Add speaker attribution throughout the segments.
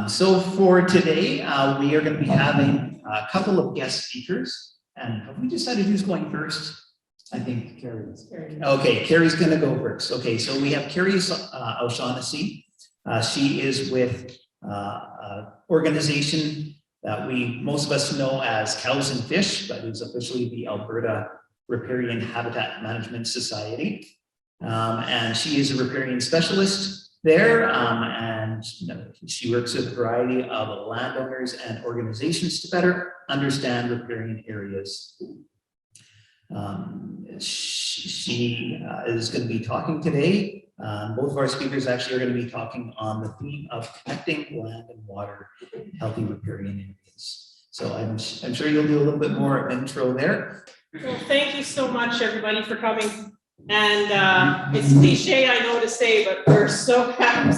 Speaker 1: So for today, we are going to be having a couple of guest speakers. And have we decided who's going first? I think Kerri is. Okay, Kerri's going to go first. Okay, so we have Kerri O'Shauhnessy. She is with an organization that most of us know as Cows and Fish, but is officially the Alberta Riparian Habitat Management Society. And she is a riparian specialist there, and she works with a variety of landowners and organizations to better understand riparian areas. She is going to be talking today. Both of our speakers actually are going to be talking on the theme of connecting land and water in healthy riparian areas. So I'm sure you'll do a little bit more intro there.
Speaker 2: Well, thank you so much, everybody, for coming. And it's cliche, I know to say, but we're so happy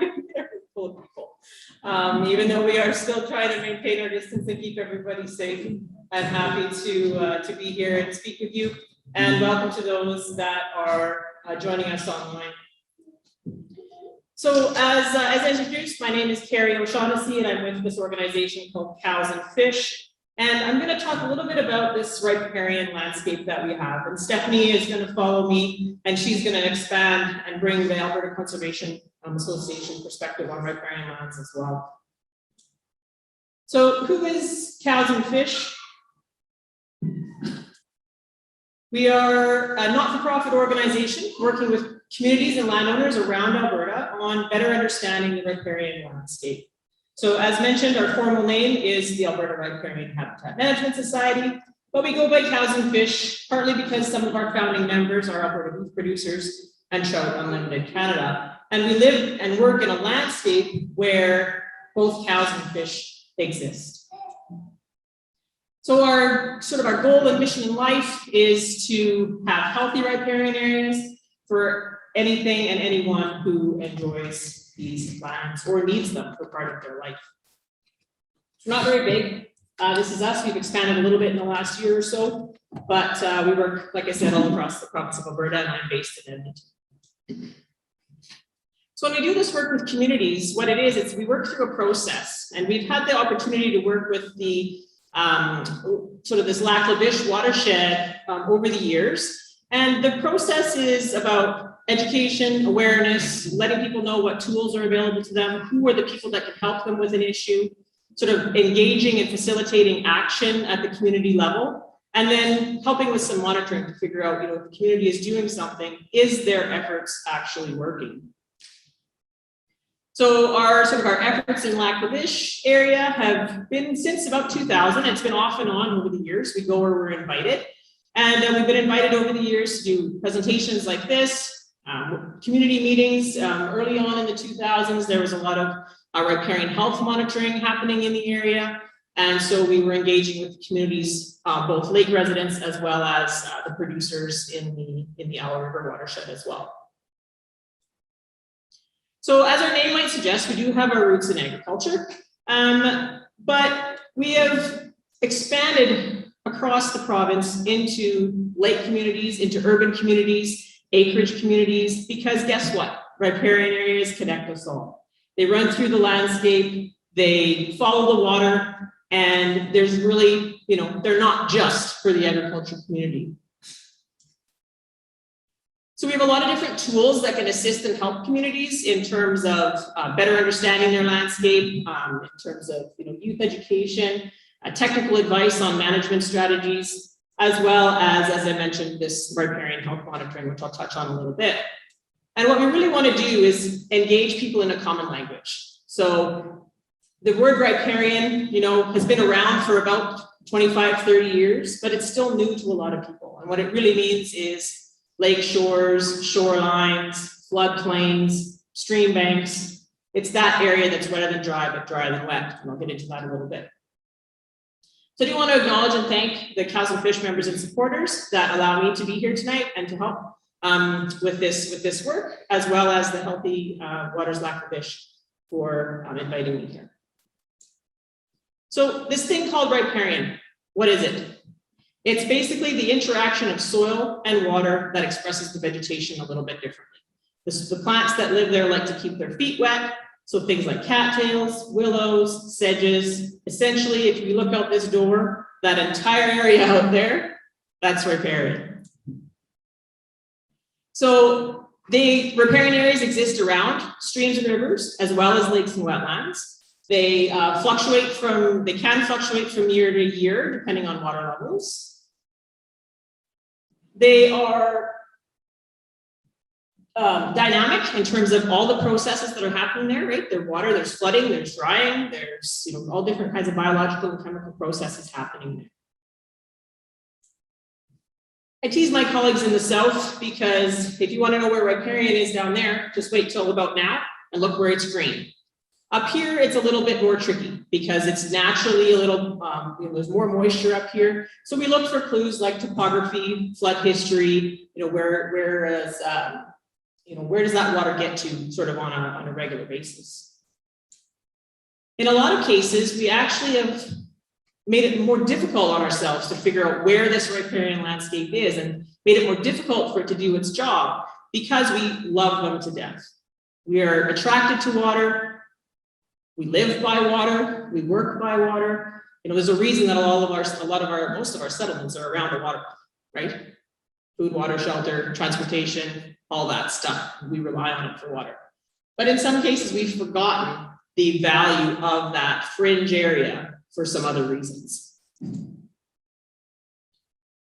Speaker 2: to be there full of people. Even though we are still trying to maintain our distance and keep everybody safe, I'm happy to be here and speak with you. And welcome to those that are joining us online. So as introduced, my name is Kerri O'Shauhnessy, and I'm with this organization called Cows and Fish. And I'm going to talk a little bit about this riparian landscape that we have. And Stefanie is going to follow me, and she's going to expand and bring the Alberta Conservation Association perspective on riparian lands as well. So who is Cows and Fish? We are a not-for-profit organization working with communities and landowners around Alberta on better understanding the riparian landscape. So as mentioned, our formal name is the Alberta Rpanian Habitat Management Society, but we go by Cows and Fish, partly because some of our founding members are Alberta beef producers and Trout Unlimited Canada. And we live and work in a landscape where both cows and fish exist. So our goal and mission in life is to have healthy riparian areas for anything and anyone who enjoys these lands or needs them for part of their life. We're not very big. This is us. We've expanded a little bit in the last year or so, but we work, like I said, all across the province of Alberta, and I'm based in Edmonton. So when we do this work with communities, what it is, we work through a process, and we've had the opportunity to work with the this Lac La Biche watershed over the years. And the process is about education, awareness, letting people know what tools are available to them, who are the people that can help them with an issue, sort of engaging and facilitating action at the community level, and then helping with some monitoring to figure out, if the community is doing something, is their efforts actually working? So our efforts in Lac La Biche area have been since about 2000. It's been off and on over the years. We go where we're invited. And we've been invited over the years to do presentations like this, community meetings. Early on in the 2000s, there was a lot of riparian health monitoring happening in the area. And so we were engaging with the communities, both lake residents as well as the producers in the Owl River watershed as well. So as our name might suggest, we do have our roots in agriculture, but we have expanded across the province into lake communities, into urban communities, acreage communities, because guess what? Riparian areas connect us all. They run through the landscape, they follow the water, and there's really, they're not just for the agricultural community. So we have a lot of different tools that can assist and help communities in terms of better understanding their landscape, in terms of youth education, technical advice on management strategies, as well as I mentioned, this riparian health monitoring, which I'll touch on a little bit. And what we really want to do is engage people in a common language. So the word riparian, has been around for about 25, 30 years, but it's still new to a lot of people. And what it really means is lake shores, shorelines, floodplains, stream banks. It's that area that's wetter than dry, but drier than wet. And I'll get into that a little bit. So I do want to acknowledge and thank the Cows and Fish members and supporters that allow me to be here tonight and to help with this work, as well as the Healthy Waters Lac La Biche for inviting me here. So this thing called riparian, what is it? It's basically the interaction of soil and water that expresses the vegetation a little bit differently. The plants that live there like to keep their feet wet. So things like cattails, willows, sedges. Essentially, if you look out this door, that entire area out there, that's riparian. So the riparian areas exist around streams and rivers, as well as lakes and wetlands. They can fluctuate from year to year, depending on water levels. They are dynamic in terms of all the processes that are happening there, right? There's water, there's flooding, there's drying, there's all different kinds of biological and chemical processes happening there. I tease my colleagues in the south because if you want to know where riparian is down there, just wait till about now and look where it's green. Up here, it's a little bit more tricky because it's naturally a little, there's more moisture up here. So we look for clues like topography, flood history, where does that water get to sort of on a regular basis. In a lot of cases, we actually have made it more difficult on ourselves to figure out where this riparian landscape is and made it more difficult for it to do its job because we love them to death. We are attracted to water. We live by water. We work by water. There's a reason that most of our settlements are around the water, right? Food, water, shelter, transportation, all that stuff. We rely on it for water. But in some cases, we've forgotten the value of that fringe area for some other reasons.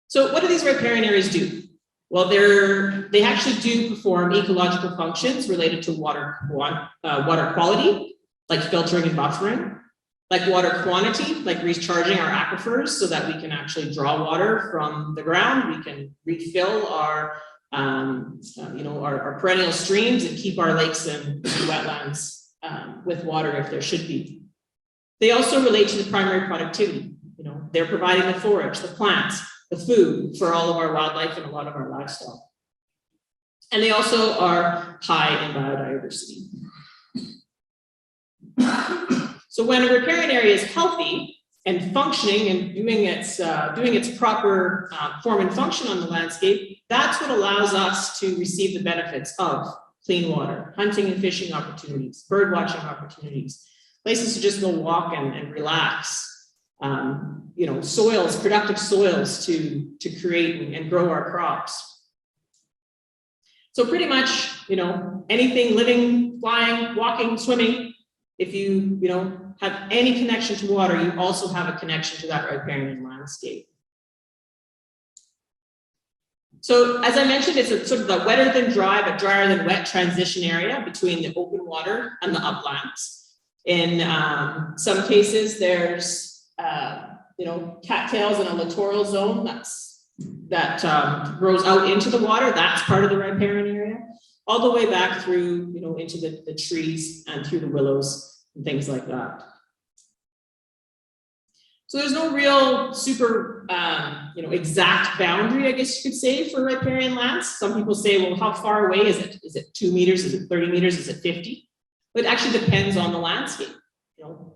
Speaker 2: So what do these riparian areas do? Well, they actually do perform ecological functions related to water quality, like filtering and buffering, like water quantity, like recharging our aquifers so that we can actually draw water from the ground. We can refill our perennial streams and keep our lakes and wetlands with water if there should be. They also relate to the primary productivity. They're providing the forage, the plants, the food for all of our wildlife and a lot of our livestock. And they also are high in biodiversity. So when a riparian area is healthy and functioning and doing its proper form and function on the landscape, that's what allows us to receive the benefits of clean water, hunting and fishing opportunities, bird watching opportunities, places to just go walk and relax, soils, productive soils to create and grow our crops. So pretty much, anything living, flying, walking, swimming, if you, have any connection to water, you also have a connection to that riparian landscape. So as I mentioned, it's a sort of the wetter than dry, but drier than wet transition area between the open water and the uplands. In some cases, there's cattails in a littoral zone that grows out into the water. That's part of the riparian area, all the way back through into the trees and through the willows and things like that. So there's no real super exact boundary, I guess you could say, for riparian lands. Some people say, well, how far away is it? Is it 2 meters? Is it 30 meters? Is it 50? But it actually depends on the landscape.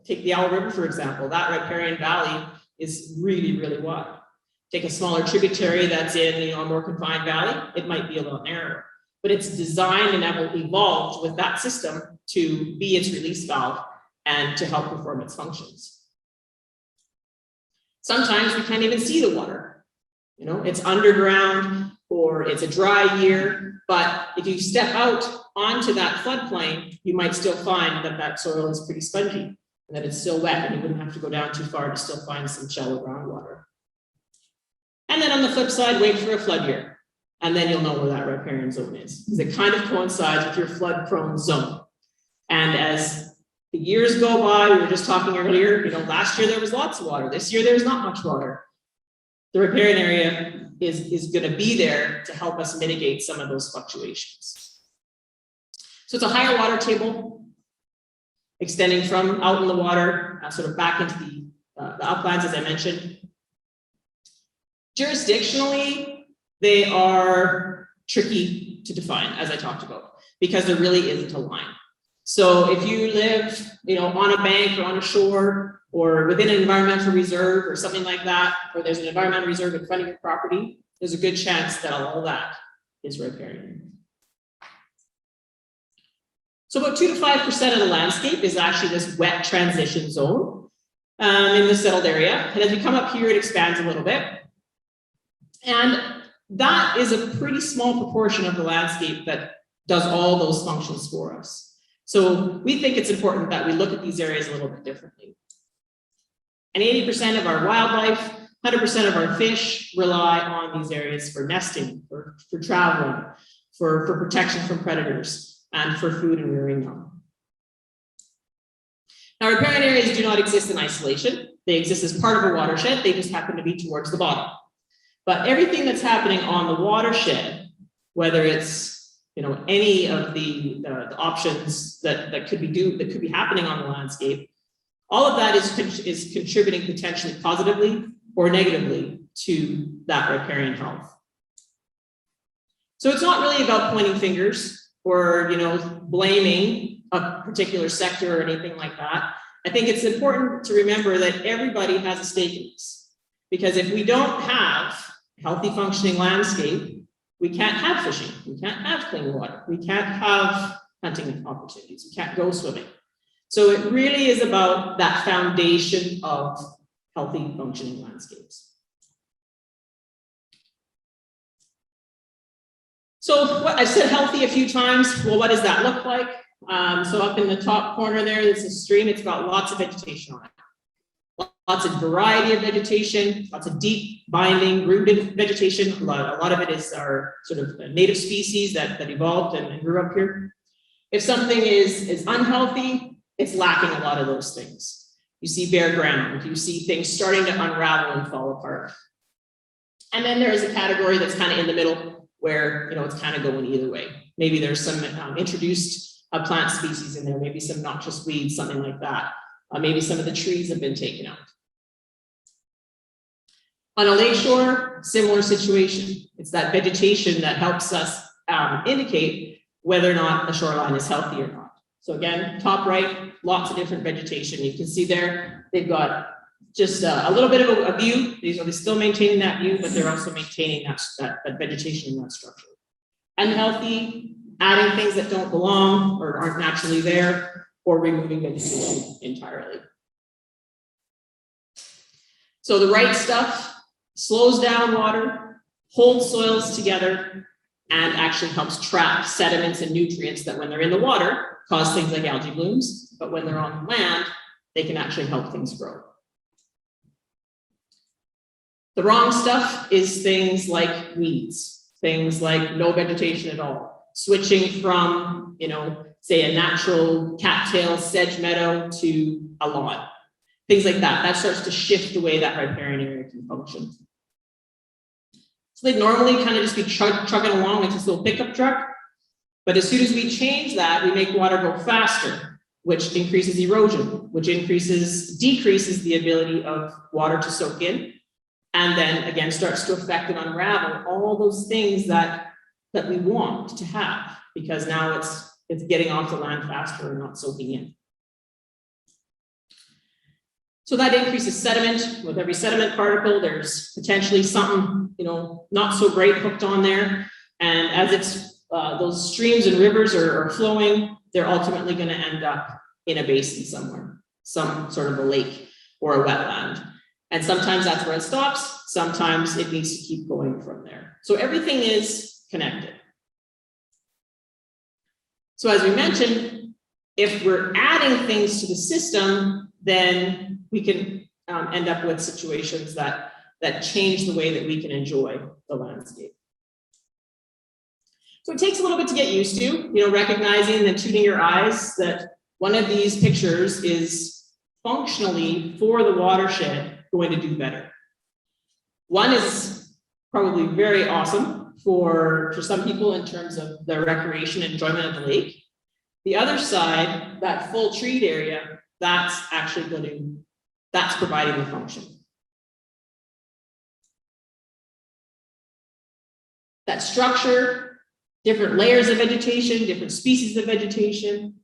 Speaker 2: Take the Owl River, for example. That riparian valley is really, really wide. Take a smaller tributary that's in a more confined valley, it might be a lot narrower. But it's designed and evolved with that system to be its release valve and to help perform its functions. Sometimes we can't even see the water. It's underground or it's a dry year, but if you step out onto that floodplain, you might still find that soil is pretty spongy and that it's still wet, and you wouldn't have to go down too far to still find some shallow groundwater. And then on the flip side, wait for a flood year, and then you'll know where that riparian zone is, because it kind of coincides with your flood-prone zone. And as the years go by, we were just talking earlier, last year there was lots of water. This year there's not much water. The riparian area is going to be there to help us mitigate some of those fluctuations. So it's a higher water table extending from out in the water, sort of back into the uplands, as I mentioned. Jurisdictionally, they are tricky to define, as I talked about, because there really isn't a line. So if you live, on a bank or on a shore or within an environmental reserve or something like that, or there's an environmental reserve in front of your property, there's a good chance that all that is riparian. So about 2 to 5% of the landscape is actually this wet transition zone in the settled area. And as we come up here, it expands a little bit. And that is a pretty small proportion of the landscape that does all those functions for us. So we think it's important that we look at these areas a little bit differently. And 80% of our wildlife, 100% of our fish rely on these areas for nesting, for traveling, for protection from predators, and for food and rearing young. Now, riparian areas do not exist in isolation. They exist as part of a watershed. They just happen to be towards the bottom. But everything that's happening on the watershed, whether it's any of the options that could be happening on the landscape, all of that is contributing potentially positively or negatively to that riparian health. So it's not really about pointing fingers or blaming a particular sector or anything like that. I think it's important to remember that everybody has a stake in this, because if we don't have a healthy functioning landscape, we can't have fishing, we can't have clean water, we can't have hunting opportunities, we can't go swimming. So it really is about that foundation of healthy functioning landscapes. So I've said healthy a few times. Well, what does that look like? So up in the top corner there, this is a stream. It's got lots of vegetation on it. Lots of variety of vegetation, lots of deep binding rooted vegetation. A lot of it is our sort of native species that evolved and grew up here. If something is unhealthy, it's lacking a lot of those things. You see bare ground, you see things starting to unravel and fall apart. And then there is a category that's kind of in the middle where it's kind of going either way. Maybe there's some introduced plant species in there, maybe some noxious weeds, something like that. Maybe some of the trees have been taken out. On a lakeshore, similar situation. It's that vegetation that helps us indicate whether or not the shoreline is healthy or not. So again, top right, lots of different vegetation. You can see there, they've got just a little bit of a view. They're still maintaining that view, but they're also maintaining that vegetation and that structure. Unhealthy, adding things that don't belong or aren't naturally there, or removing vegetation entirely. So the right stuff slows down water, holds soils together, and actually helps trap sediments and nutrients that when they're in the water, cause things like algae blooms, but when they're on land, they can actually help things grow. The wrong stuff is things like weeds, things like no vegetation at all, switching from, say a natural cattail sedge meadow to a lawn, things like that. That starts to shift the way that riparian area can function. So they'd normally kind of just be chugging along like this little pickup truck. But as soon as we change that, we make water go faster, which increases erosion, which decreases the ability of water to soak in, and then again starts to affect and unravel all those things that we want to have, because now it's getting off the land faster and not soaking in. So that increases sediment. With every sediment particle, there's potentially something, not so great hooked on there. And as those streams and rivers are flowing, they're ultimately going to end up in a basin somewhere, some sort of a lake or a wetland. And sometimes that's where it stops. Sometimes it needs to keep going from there. So everything is connected. So as we mentioned, if we're adding things to the system, then we can end up with situations that change the way that we can enjoy the landscape. So it takes a little bit to get used to, recognizing and tuning your eyes that one of these pictures is functionally for the watershed going to do better. One is probably very awesome for some people in terms of their recreation and enjoyment of the lake. The other side, that full treed area, that's providing the function. That structure, different layers of vegetation, different species of vegetation,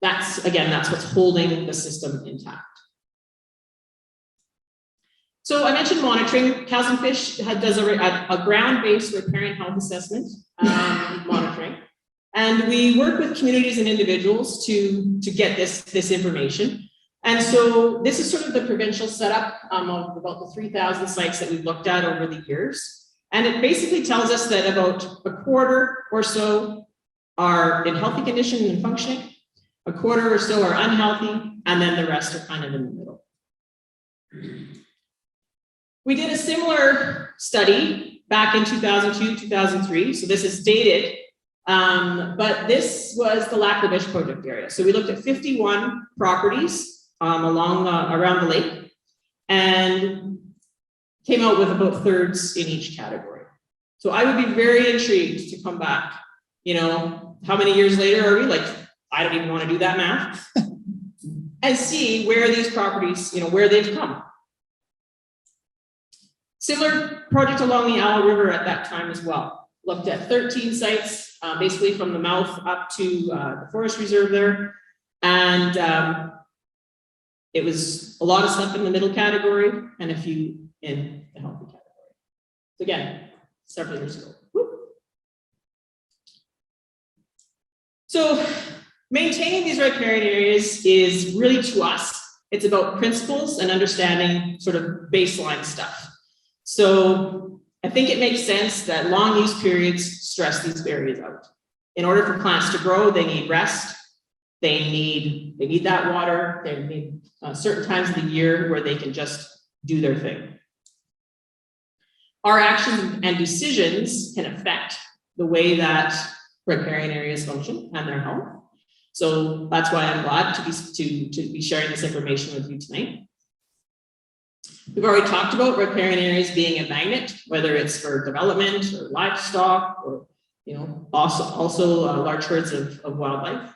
Speaker 2: that's what's holding the system intact. So I mentioned monitoring. Cows and Fish does a ground-based riparian health assessment monitoring. And we work with communities and individuals to get this information. And so this is sort of the provincial setup of about the 3,000 sites that we've looked at over the years. And it basically tells us that about a quarter or so are in healthy condition and functioning, a quarter or so are unhealthy, and then the rest are kind of in the middle. We did a similar study back in 2002, 2003. So this is dated, but this was the Lac La Biche project area. So we looked at 51 properties around the lake and came out with about thirds in each category. So I would be very intrigued to come back, you know, how many years later are we? Like, I don't even want to do that math and see where these properties, you know, where they've come. Similar project along the Owl River at that time as well. Looked at 13 sites, basically from the mouth up to the forest reserve there. And it was a lot of stuff in the middle category and a few in the healthy category. So again, several years ago. Whoop. So maintaining these riparian areas is really, to us, it's about principles and understanding sort of baseline stuff. So I think it makes sense that long use periods stress these areas out. In order for plants to grow, they need rest. They need that water. They need certain times of the year where they can just do their thing. Our actions and decisions can affect the way that riparian areas function and their health. So that's why I'm glad to be sharing this information with you tonight. We've already talked about riparian areas being a magnet, whether it's for development or livestock or, you know, also large herds of wildlife.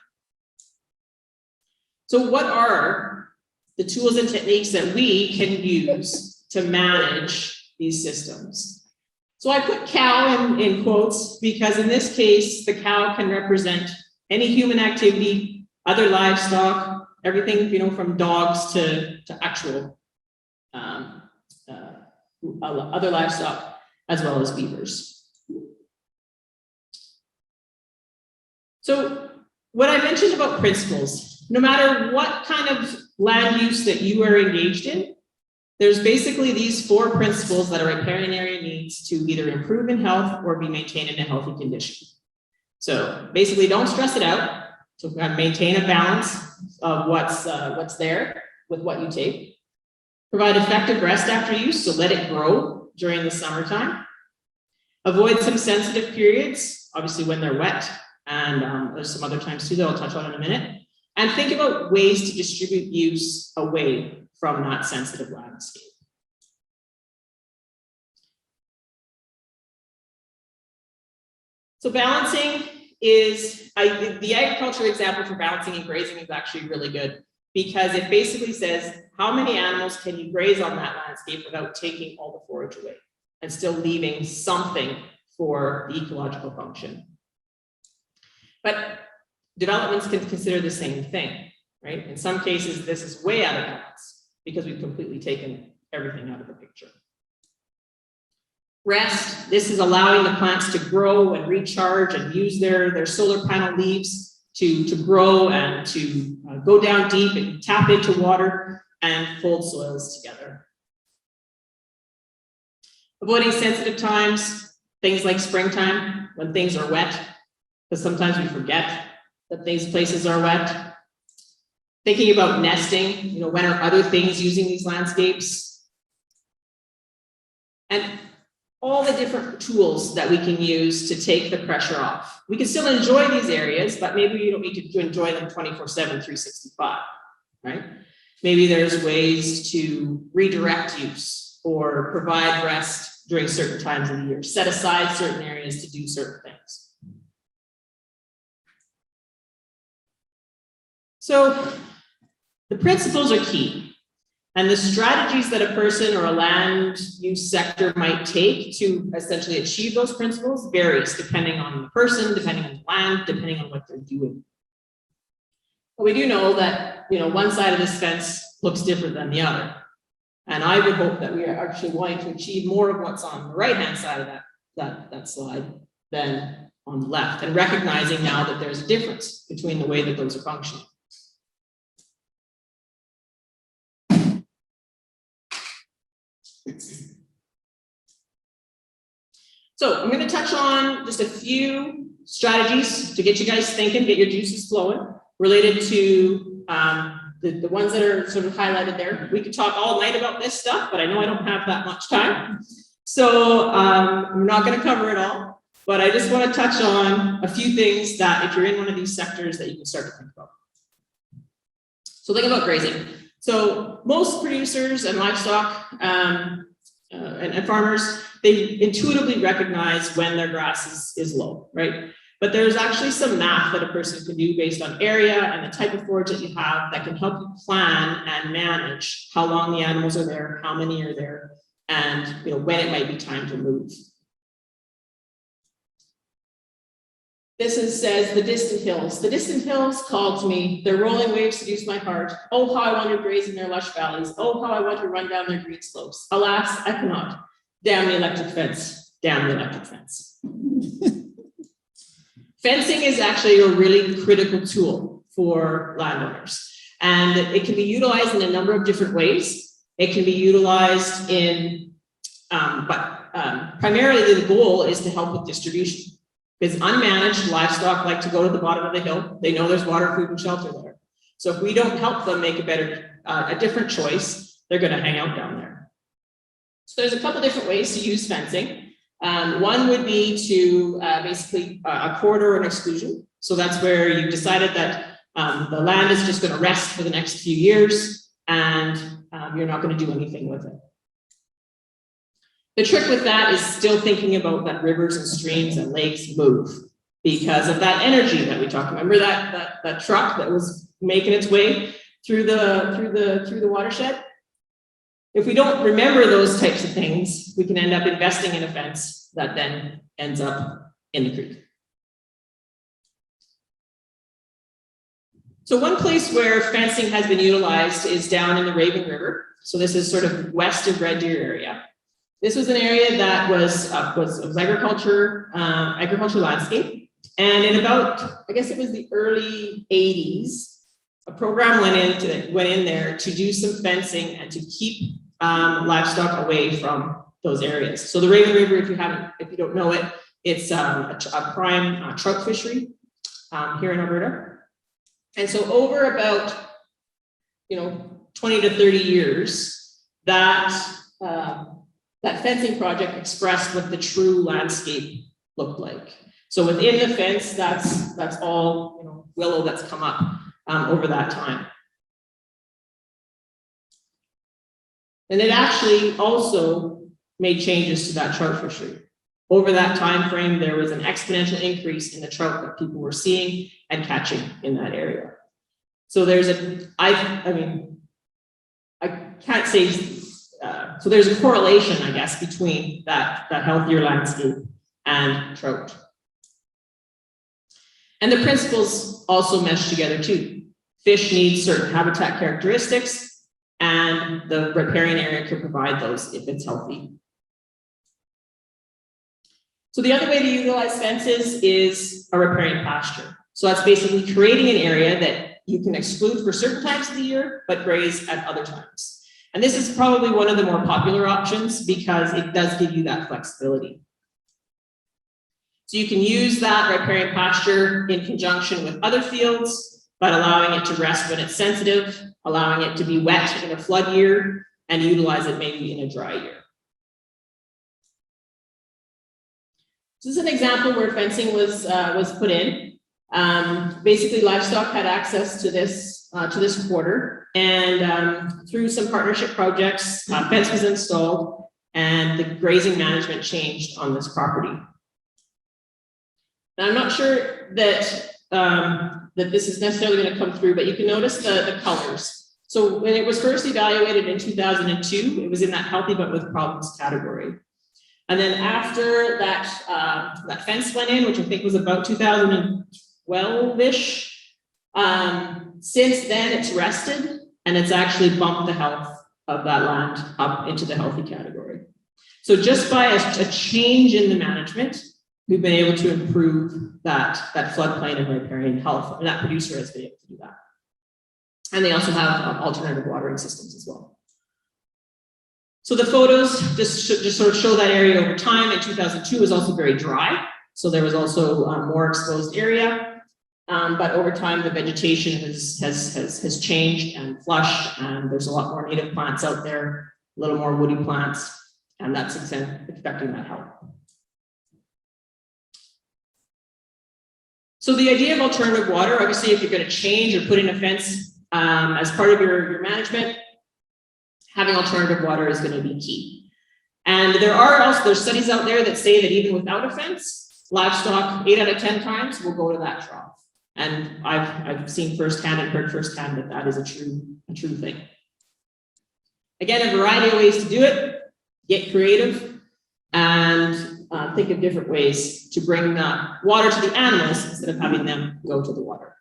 Speaker 2: So what are the tools and techniques that we can use to manage these systems? So I put cow in quotes because in this case, the cow can represent any human activity, other livestock, everything, you know, from dogs to actual other livestock, as well as beavers. So what I mentioned about principles, no matter what kind of land use that you are engaged in, there's basically these 4 principles that a riparian area needs to either improve in health or be maintained in a healthy condition. So basically, don't stress it out. So maintain a balance of what's there with what you take. Provide effective rest after use, so let it grow during the summertime. Avoid some sensitive periods, obviously when they're wet, and there's some other times too that I'll touch on in a minute. And think about ways to distribute use away from that sensitive landscape. So balancing is, the agriculture example for balancing and grazing is actually really good because it basically says how many animals can you graze on that landscape without taking all the forage away and still leaving something for the ecological function. But developments can consider the same thing, right? In some cases, this is way out of balance because we've completely taken everything out of the picture. Rest, this is allowing the plants to grow and recharge and use their solar panel leaves to grow and to go down deep and tap into water and fold soils together. Avoiding sensitive times, things like springtime when things are wet, because sometimes we forget that these places are wet. Thinking about nesting, you know, when are other things using these landscapes? And all the different tools that we can use to take the pressure off. We can still enjoy these areas, but maybe you don't need to enjoy them 24/7, 365, right? Maybe there's ways to redirect use or provide rest during certain times of the year, set aside certain areas to do certain things. So the principles are key. And the strategies that a person or a land use sector might take to essentially achieve those principles varies depending on the person, depending on the land, depending on what they're doing. But we do know that, you know, one side of this fence looks different than the other. And I would hope that we are actually wanting to achieve more of what's on the right-hand side of that slide than on the left, and recognizing now that there's a difference between the way that those are functioning. So I'm going to touch on just a few strategies to get you guys thinking, get your juices flowing, related to the ones that are sort of highlighted there. We could talk all night about this stuff, but I know I don't have that much time. So I'm not going to cover it all, but I just want to touch on a few things that if you're in one of these sectors that you can start to think about. So think about grazing. So most producers and livestock and farmers, they intuitively recognize when their grass is low, right? But there's actually some math that a person can do based on area and the type of forage that you have that can help you plan and manage how long the animals are there, how many are there, and when it might be time to move. This says the distant hills. The distant hills call to me. Their rolling waves seduce my heart. Oh, how I want to graze in their lush valleys. Oh, how I want to run down their green slopes. Alas, I cannot. Damn the electric fence. Damn the electric fence. Fencing is actually a really critical tool for landowners, and it can be utilized in a number of different ways. It can be utilized in, primarily the goal is to help with distribution. Because unmanaged livestock like to go to the bottom of the hill. They know there's water, food, and shelter there. So if we don't help them make a different choice, they're going to hang out down there. So there's a couple different ways to use fencing. One would be to basically a corridor or an exclusion. So that's where you've decided that the land is just going to rest for the next few years, and you're not going to do anything with it. The trick with that is still thinking about that rivers and streams and lakes move because of that energy that we talked about. Remember that truck that was making its way through the watershed? If we don't remember those types of things, we can end up investing in a fence that then ends up in the creek. So one place where fencing has been utilized is down in the Raven River. So this is sort of west of Red Deer area. This was an area that was agriculture landscape. And in about, I guess it was the early 80s, a program went in there to do some fencing and to keep livestock away from those areas. So the Raven River, if you don't know it, it's a prime trout fishery here in Alberta. And so over about 20 to 30 years, that fencing project expressed what the true landscape looked like. So within the fence, that's all willow that's come up over that time. And it actually also made changes to that trout fishery. Over that time frame, there was an exponential increase in the trout that people were seeing and catching in that area. So there's I can't say. So there's a correlation, I guess, between that healthier landscape and trout. And the principles also mesh together too. Fish need certain habitat characteristics, and the riparian area can provide those if it's healthy. So the other way to utilize fences is a riparian pasture. So that's basically creating an area that you can exclude for certain times of the year, but graze at other times. And this is probably one of the more popular options because it does give you that flexibility. So you can use that riparian pasture in conjunction with other fields, but allowing it to rest when it's sensitive, allowing it to be wet in a flood year, and utilize it maybe in a dry year. So this is an example where fencing was put in. Basically, livestock had access to this quarter, and through some partnership projects, fence was installed, and the grazing management changed on this property. Now, I'm not sure that this is necessarily going to come through, but you can notice the colors. So when it was first evaluated in 2002, it was in that healthy but with problems category. And then after that fence went in, which I think was about 2012-ish, since then it's rested and it's actually bumped the health of that land up into the healthy category. So just by a change in the management, we've been able to improve that floodplain and riparian health, and that producer has been able to do that. And they also have alternative watering systems as well. So the photos just sort of show that area over time. In 2002 was also very dry, so there was also more exposed area. But over time, the vegetation has changed and flushed, and there's a lot more native plants out there, a little more woody plants, and that's affecting that health. So the idea of alternative water, obviously, if you're going to change or put in a fence as part of your management, having alternative water is going to be key. And there's studies out there that say that even without a fence, livestock 8 out of 10 times will go to that trough. And I've seen firsthand and heard firsthand that that is a true thing. Again, a variety of ways to do it. Get creative and think of different ways to bring water to the animals instead of having them go to the water.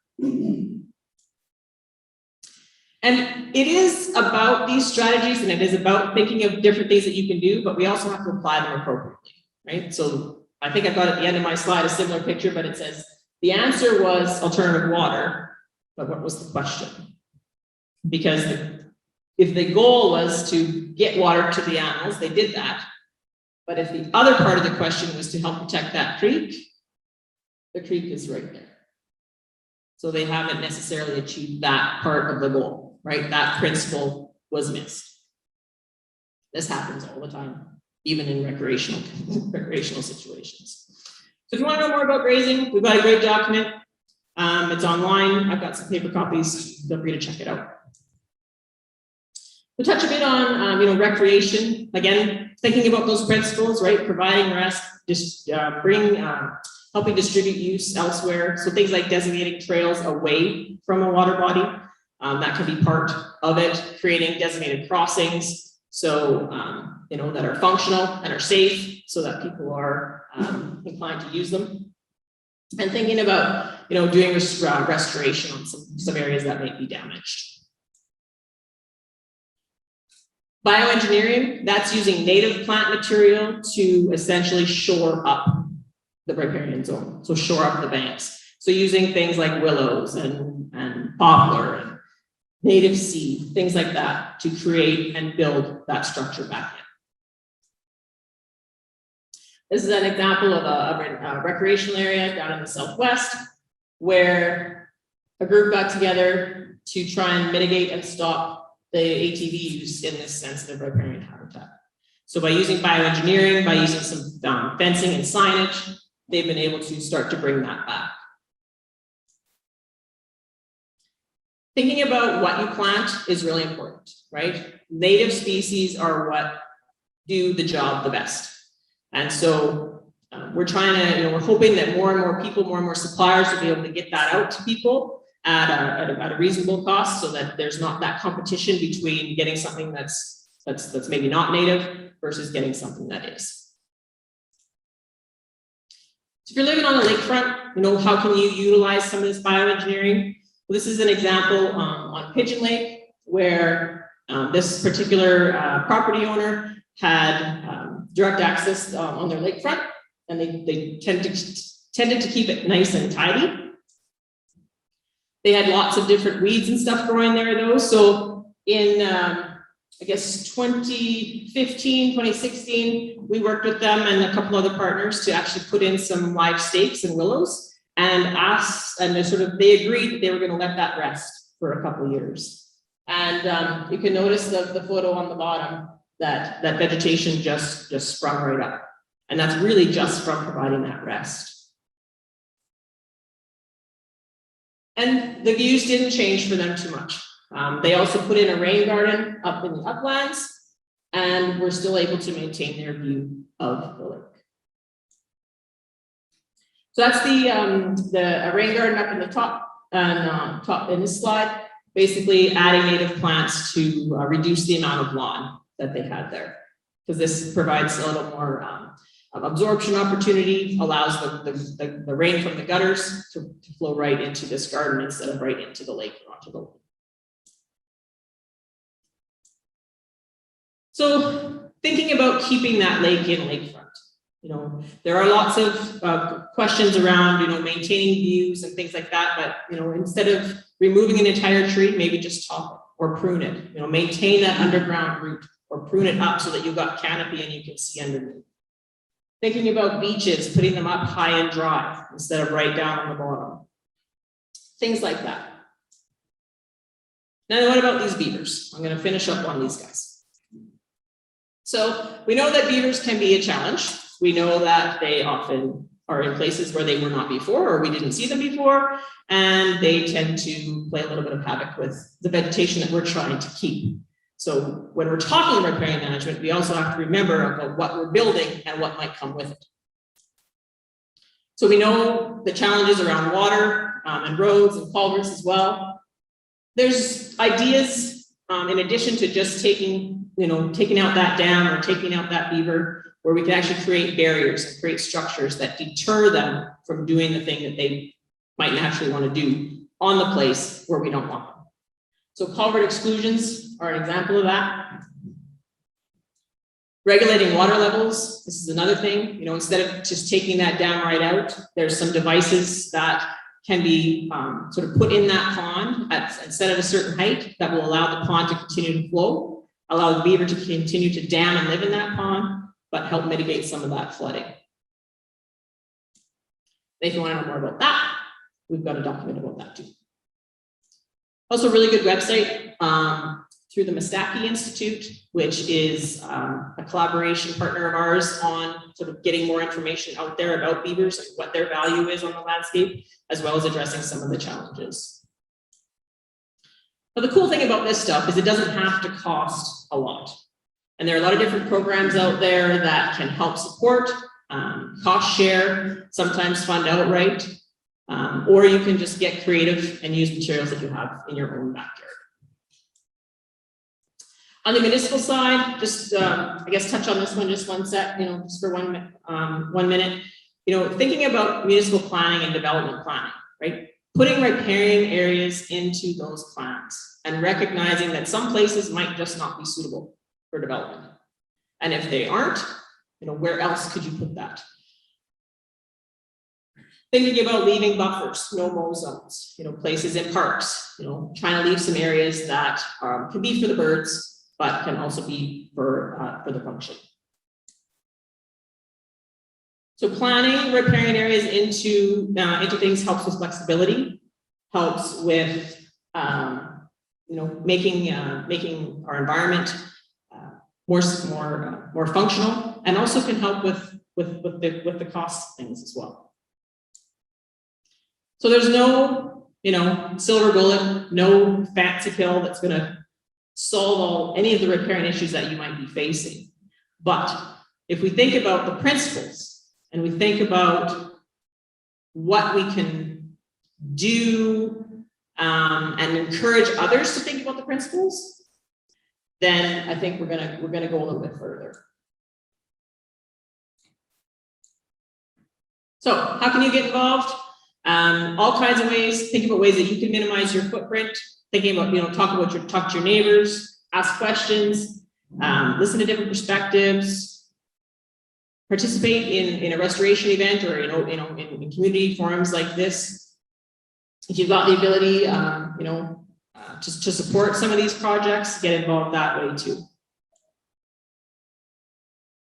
Speaker 2: And it is about these strategies, and it is about thinking of different things that you can do, but we also have to apply them appropriately, right? So I think I've got at the end of my slide a similar picture, but it says the answer was alternative water, but what was the question? Because if the goal was to get water to the animals, they did that. But if the other part of the question was to help protect that creek, the creek is right there. So they haven't necessarily achieved that part of the goal, right? That principle was missed. This happens all the time, even in recreational situations. So if you want to know more about grazing, we've got a great document. It's online. I've got some paper copies. Feel free to check it out. We'll touch a bit on recreation. Again, thinking about those principles, right? Providing rest, just helping distribute use elsewhere. So things like designating trails away from a water body, that can be part of it. Creating designated crossings, so that are functional and are safe, so that people are inclined to use them. And thinking about doing restoration on some areas that might be damaged. Bioengineering, that's using native plant material to essentially shore up the riparian zone, so shore up the banks. So using things like willows and poplar and native seed, things like that, to create and build that structure back in. This is an example of a recreational area down in the Southwest, where a group got together to try and mitigate and stop the ATV use in this sensitive riparian habitat. So by using bioengineering, by using some fencing and signage, they've been able to start to bring that back. Thinking about what you plant is really important, right? Native species are what do the job the best. And so we're trying to, we're hoping that more and more people, more and more suppliers will be able to get that out to people at a reasonable cost, so that there's not that competition between getting something that's maybe not native versus getting something that is. So if you're living on the lakefront, how can you utilize some of this bioengineering? Well, this is an example on Pigeon Lake, where this particular property owner had direct access on their lakefront, and they tended to keep it nice and tidy. They had lots of different weeds and stuff growing there though. So in, I guess, 2015, 2016, we worked with them and a couple other partners to actually put in some live stakes and willows, and they agreed that they were going to let that rest for a couple of years. And you can notice the photo on the bottom, that vegetation just sprung right up. And that's really just from providing that rest. And the views didn't change for them too much. They also put in a rain garden up in the uplands, and we're still able to maintain their view of the lake. So that's the rain garden up in the top, and top in this slide, basically adding native plants to reduce the amount of lawn that they had there, because this provides a little more absorption opportunity, allows the rain from the gutters to flow right into this garden instead of right into the lake or onto the lake. So thinking about keeping that lake in lakefront, You know, there are lots of questions around, you know, maintaining views and things like that, but, you know, instead of removing an entire tree, maybe just top it or prune it, you know, maintain that underground root or prune it up so that you've got canopy and you can see underneath. Thinking about beaches, putting them up high and dry instead of right down on the bottom. Things like that. Now, what about these beavers? I'm going to finish up on these guys. So we know that beavers can be a challenge. We know that they often are in places where they were not before, or we didn't see them before, and they tend to play a little bit of havoc with the vegetation that we're trying to keep. So when we're talking riparian management, we also have to remember about what we're building and what might come with it. So we know the challenges around water and roads and culverts as well. There's ideas in addition to just taking out that dam or taking out that beaver, where we can actually create barriers and create structures that deter them from doing the thing that they might naturally want to do on the place where we don't want them. So culvert exclusions are an example of that. Regulating water levels, this is another thing. You know, instead of just taking that dam right out, there's some devices that can be sort of put in that pond and set at a certain height that will allow the pond to continue to flow, allow the beaver to continue to dam and live in that pond, but help mitigate some of that flooding. If you want to know more about that, we've got a document about that too. Also, a really good website through the Mastaki Institute, which is a collaboration partner of ours on sort of getting more information out there about beavers and what their value is on the landscape, as well as addressing some of the challenges. But the cool thing about this stuff is it doesn't have to cost a lot. And there are a lot of different programs out there that can help support, cost share, sometimes fund outright, or you can just get creative and use materials that you have in your own backyard. On the municipal side, just I guess touch on this one just one sec, you know, just for 1 minute. You know, thinking about municipal planning and development planning, right? Putting riparian areas into those plans and recognizing that some places might just not be suitable for development. And if they aren't, you know, where else could you put that? Thinking about leaving buffers, no-mow zones, you know, places in parks, you know, trying to leave some areas that can be for the birds, but can also be for the function. So planning riparian areas into things helps with flexibility, helps with you know, making our environment more functional, and also can help with the cost things as well. So there's no, you know, silver bullet, no fancy pill that's going to solve any of the riparian issues that you might be facing. But if we think about the principles and we think about what we can do and encourage others to think about the principles, then I think we're gonna go a little bit further. So how can you get involved? All kinds of ways. Think about ways that you can minimize your footprint. Thinking about, you know, talk to your neighbors, ask questions, listen to different perspectives, participate in a restoration event, or in community forums like this. If you've got the ability, you know, to support some of these projects, get involved that way too.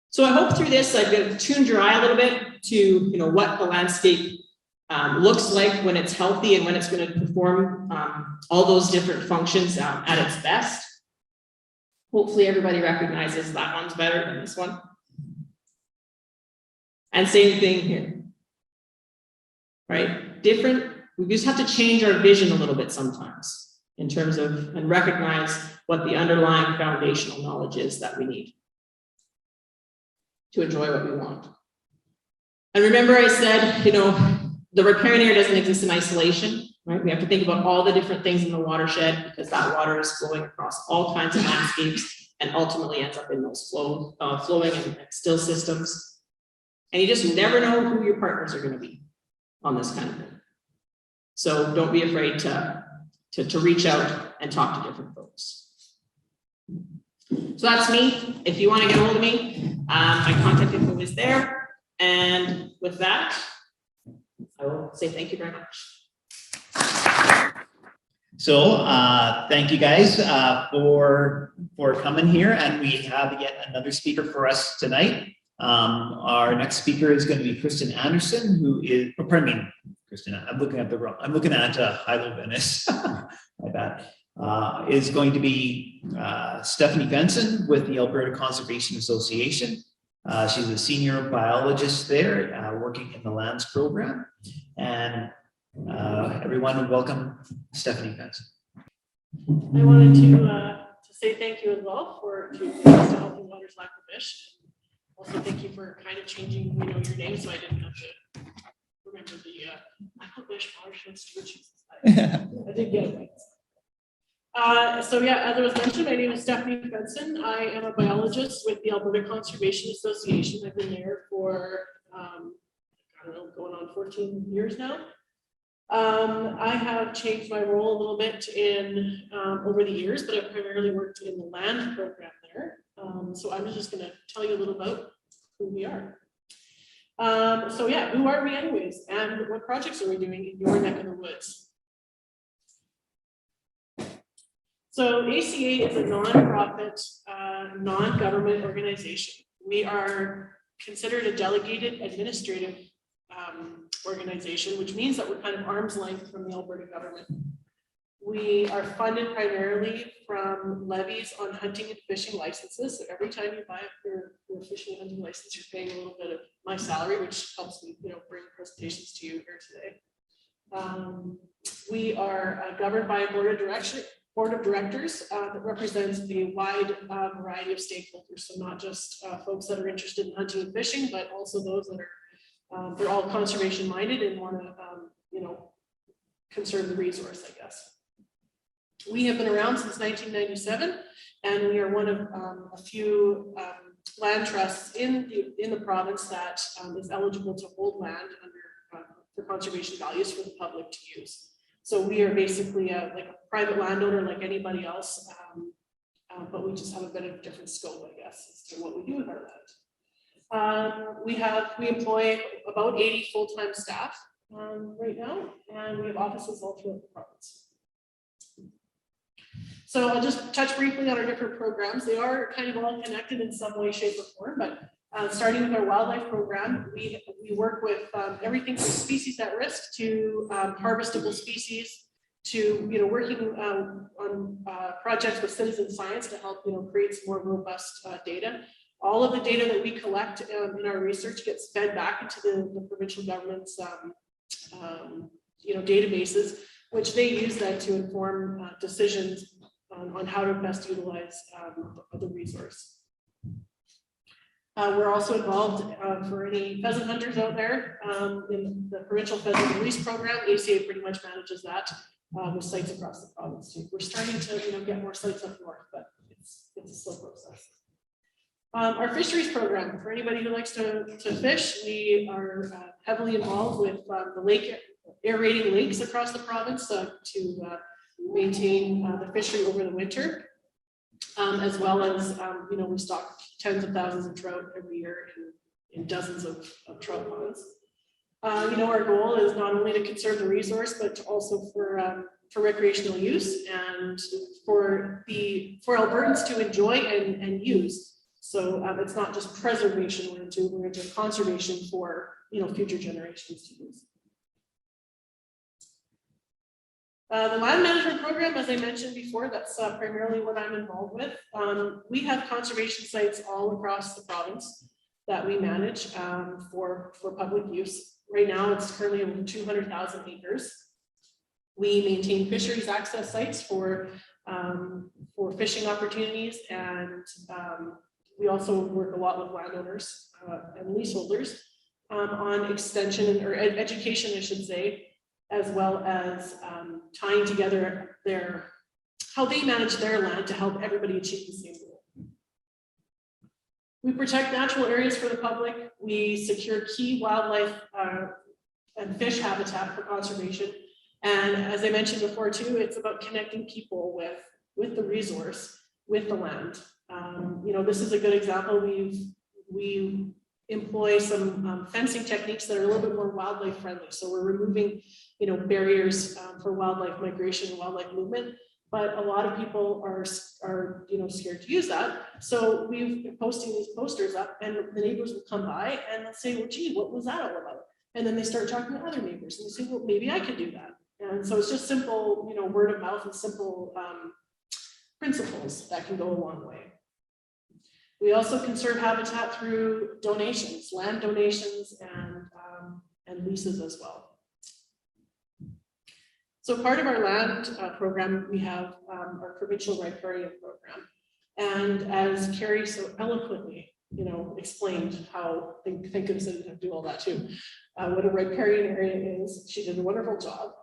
Speaker 2: So I hope through this I've tuned your eye a little bit to, you know, what the landscape looks like when it's healthy and when it's going to perform all those different functions at its best. Hopefully everybody recognizes that one's better than this one. And same thing here, right? Different, we just have to change our vision a little bit sometimes in terms of, and recognize what the underlying foundational knowledge is that we need to enjoy what we want. And remember I said, you know, the riparian area doesn't exist in isolation, right? We have to think about all the different things in the watershed, because that water is flowing across all kinds of landscapes and ultimately ends up in those flowing and still systems. And you just never know who your partners are going to be on this kind of thing. So don't be afraid to reach out and talk to different folks. So that's me. If you want to get a hold of me, my contact info is there. And with that, I will say thank you very much.
Speaker 1: So thank you guys for coming here, and we have yet another speaker for us tonight. Our next speaker is going to be Kristen Anderson, who is, oh, pardon me, Kristen, I'm looking at Hilo Venice, my bad, is going to be Stefanie Fenson with the Alberta Conservation Association. She's a senior biologist there, working in the lands program. And everyone, welcome Stefanie Fenson.
Speaker 3: I wanted to say thank you as well to helping Waters Lack the Fish. Also, thank you for kind of changing, your name, so I didn't have to remember the Fish Watershed Stewardship Society. I did get it right. So yeah, as I was mentioned, my name is Stefanie Fenson. I am a biologist with the Alberta Conservation Association. I've been there for I don't know, going on 14 years now. I have changed my role a little bit in over the years, but I've primarily worked in the land program there. So I'm just going to tell you a little about who we are. So yeah, who are we anyways, and what projects are we doing in your neck of the woods? So ACA is a non-profit, non-government organization. We are considered a delegated administrative organization, which means that we're kind of arm's length from the Alberta government. We are funded primarily from levies on hunting and fishing licenses. So every time you buy your fishing and hunting license, you're paying a little bit of my salary, which helps me, bring presentations to you here today. We are governed by a board of directors that represents the wide variety of stakeholders. So not just folks that are interested in hunting and fishing, but also those that are they're all conservation minded and want to, conserve the resource, I guess. We have been around since 1997, and we are one of a few land trusts in the province that is eligible to hold land under for conservation values for the public to use. So we are basically like a private landowner like anybody else, but we just have a bit of different scope, I guess, as to what we do with our land. We employ about 80 full-time staff right now, and we have offices all throughout the province. So I'll just touch briefly on our different programs. They are kind of all connected in some way, shape, or form, but starting with our wildlife program, we work with everything from species at risk to harvestable species to working on projects with citizen science to help create some more robust data. All of the data that we collect in our research gets fed back into the provincial government's databases, which they use then to inform decisions on how to best utilize the resource. We're also involved for any pheasant hunters out there in the provincial pheasant release program. ACA pretty much manages that with sites across the province too. We're starting to get more sites up north, but it's a slow process. Our fisheries program, for anybody who likes to fish, we are heavily involved with the lake aerating lakes across the province to maintain the fishery over the winter, as well as we stock tens of thousands of trout every year in dozens of trout ponds. Our goal is not only to conserve the resource, but to also for recreational use and for Albertans to enjoy and use. So it's not just preservation we're into conservation for future generations to use. The land management program, as I mentioned before, that's primarily what I'm involved with. We have conservation sites all across the province that we manage for public use. Right now, it's currently over 200,000 acres. We maintain fisheries access sites for fishing opportunities, and we also work a lot with landowners and leaseholders on extension or education, I should say, as well as tying together how they manage their land to help everybody achieve the same goal. We protect natural areas for the public. We secure key wildlife and fish habitat for conservation. And as I mentioned before too, it's about connecting people with the resource, with the land. This is a good example. We employ some fencing techniques that are a little bit more wildlife friendly. So we're removing, you know, barriers for wildlife migration and wildlife movement. But a lot of people are you know, scared to use that. So we've been posting these posters up, and the neighbors will come by and they'll say, well, gee, what was that all about? And then they start talking to other neighbors and they say, well, maybe I could do that. And so it's just simple, you know, word of mouth and simple principles that can go a long way. We also conserve habitat through donations, land donations, and leases as well. So part of our land program, we have our provincial riparian program. And as Kerri so eloquently, you know, explained how, thank goodness I didn't have to do all that too, what a riparian area is. She did a wonderful job.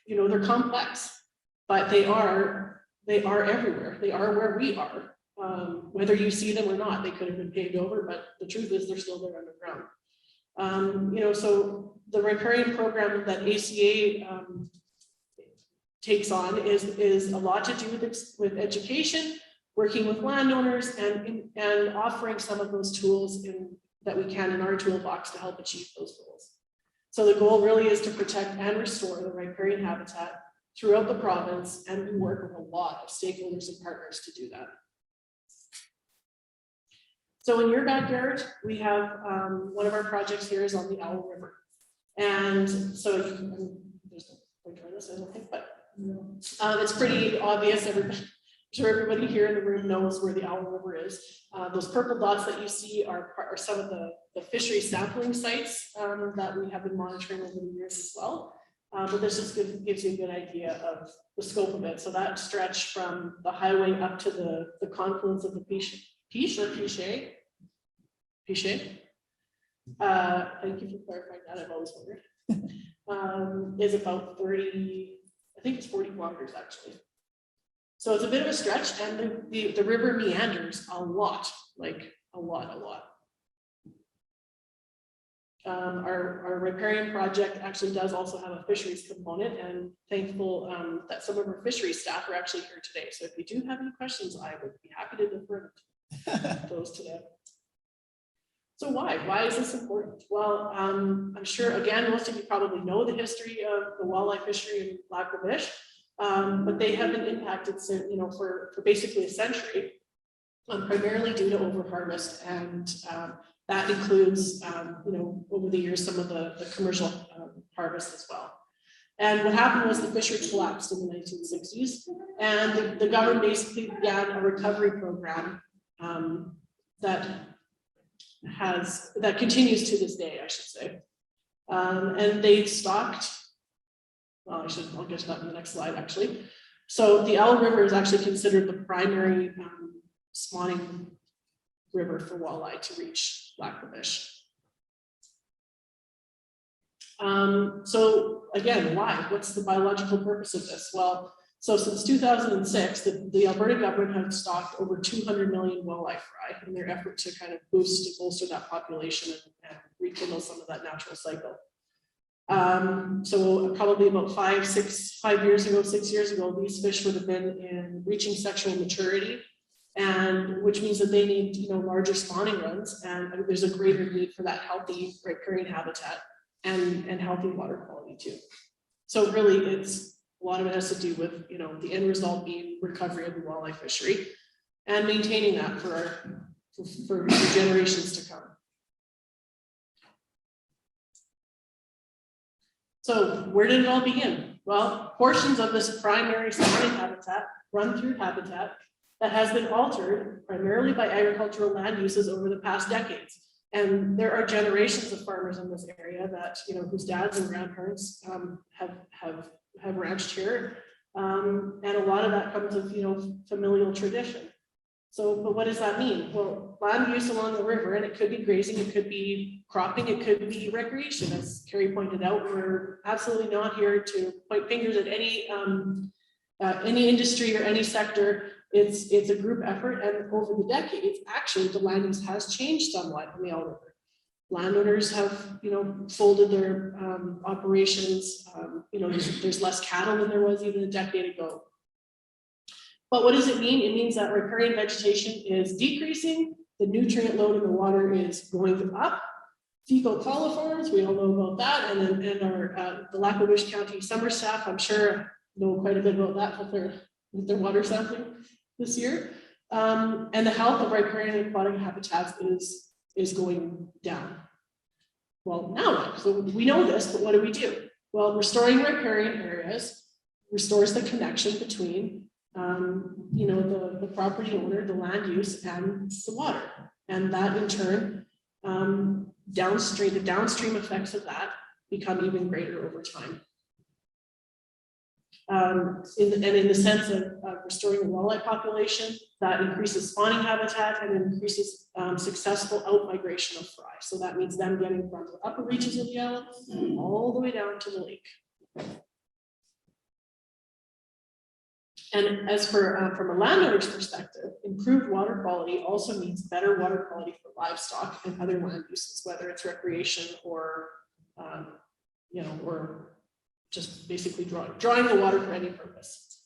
Speaker 3: You know, they're complex, but they are everywhere. They are where we are. Whether you see them or not, they could have been paved over, but the truth is they're still there underground. You know, so the riparian program that ACA takes on is a lot to do with education, working with landowners, and offering some of those tools that we can in our toolbox to help achieve those goals. So the goal really is to protect and restore the riparian habitat throughout the province, and we work with a lot of stakeholders and partners to do that. So in your backyard, we have one of our projects here is on the Owl River. And so you can, there's no point to this, I don't think, but it's pretty obvious. I'm sure everybody here in the room knows where the Owl River is. Those purple dots that you see are some of the fishery sampling sites that we have been monitoring over the years as well. But this just gives you a good idea of the scope of it. So that stretch from the highway up to the confluence of the Pasture. Thank you for clarifying that. I've always wondered. Is about 30, I think it's 40 kilometers actually. So it's a bit of a stretch, and the river meanders a lot, like a lot. Our riparian project actually does also have a fisheries component, and thankful that some of our fisheries staff are actually here today. So if you do have any questions, I would be happy to defer those to them. So why is this important? Well, I'm sure, again, most of you probably know the history of the walleye fishery in Lac-La-Biche, but they have been impacted, you know, for basically a century, primarily due to overharvest, and that includes, you know, over the years, some of the commercial harvest as well. And what happened was the fishery collapsed in the 1960s, and the government basically began a recovery program that continues to this day, I should say. And they stocked, well, I'll get to that in the next slide, actually. So the Owl River is actually considered the primary spawning river for walleye to reach Lac-La-Biche. So again, why? What's the biological purpose of this? Well, so since 2006, the Alberta government has stocked over 200 million walleye fry in their effort to kind of bolster that population and rekindle some of that natural cycle. So probably about 6 years ago, these fish would have been reaching sexual maturity, and which means that they need, you know, larger spawning runs, and there's a greater need for that healthy riparian habitat and healthy water quality too. So really, a lot of it has to do with, you know, the end result being recovery of the walleye fishery and maintaining that for generations to come. So where did it all begin? Well, portions of this primary spawning habitat run through habitat that has been altered primarily by agricultural land uses over the past decades. And there are generations of farmers in this area that, you know, whose dads and grandparents have ranched here. And a lot of that comes of, you know, familial tradition. So, but what does that mean? Well, land use along the river, and it could be grazing, it could be cropping, it could be recreation. As Kerri pointed out, we're absolutely not here to point fingers at any industry or any sector. It's a group effort, and over the decades, actually, the land use has changed somewhat on the Owl River. Landowners have, you know, folded their operations. You know, there's less cattle than there was even a decade ago. But what does it mean? It means that riparian vegetation is decreasing, the nutrient load in the water is going up. Fecal coliforms, we all know about that, and our the Lackawanna County summer staff, I'm sure, know quite a bit about that with their water sampling this year. And the health of riparian aquatic habitats is going down. Well, now what? So we know this, but what do? Well, restoring riparian areas restores the connection between the property owner, the land use, and the water, and that in turn the downstream effects of that become even greater over time. In the sense of restoring the walleye population, that increases spawning habitat and increases successful out-migration of fry. So that means them getting from the upper reaches of the island all the way down to the lake. And as for from a landowner's perspective, improved water quality also means better water quality for livestock and other land uses, whether it's recreation or or just basically drawing the water for any purpose.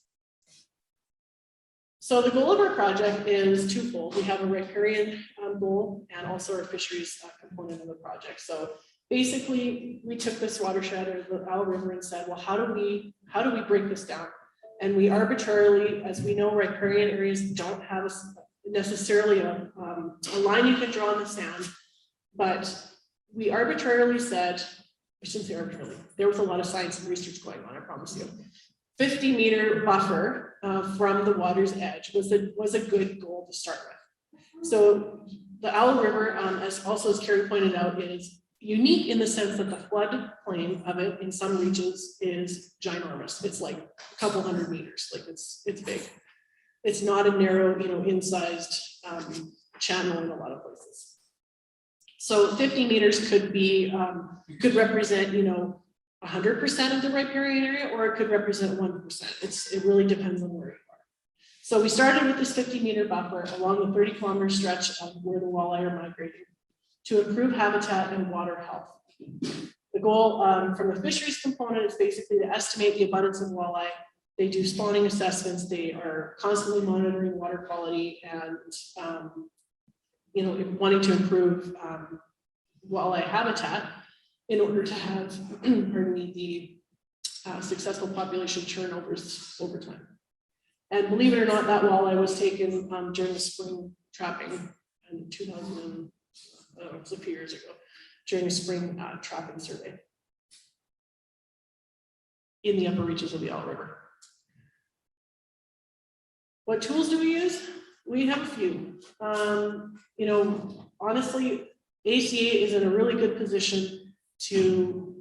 Speaker 3: So the goal of our project is twofold. We have a riparian goal and also our fisheries component of the project. So basically, we took this watershed or the Owl River and said, well, how do we break this down? And we arbitrarily, as we know, riparian areas don't have necessarily a line you can draw in the sand, but we arbitrarily said, I shouldn't say arbitrarily, there was a lot of science and research going on, I promise you. 50-meter buffer from the water's edge was a good goal to start with. So the Owl River, as Kerri pointed out, is unique in the sense that the floodplain of it in some regions is ginormous. It's like a couple hundred meters, like it's big. It's not a narrow, incised channel in a lot of places. So 50 meters could be, could represent, 100% of the riparian area, or it could represent 1%. It really depends on where you are. So we started with this 50-meter buffer along the 30-kilometer stretch of where the walleye are migrating to improve habitat and water health. The goal from the fisheries component is basically to estimate the abundance of walleye. They do spawning assessments. They are constantly monitoring water quality and wanting to improve walleye habitat in order to have, the successful population turnovers over time. And believe it or not, that walleye was taken during the spring trapping in 2000. It was a few years ago, during a spring trapping survey in the upper reaches of the Owl River. What tools do we use? We have a few. Honestly, ACA is in a really good position to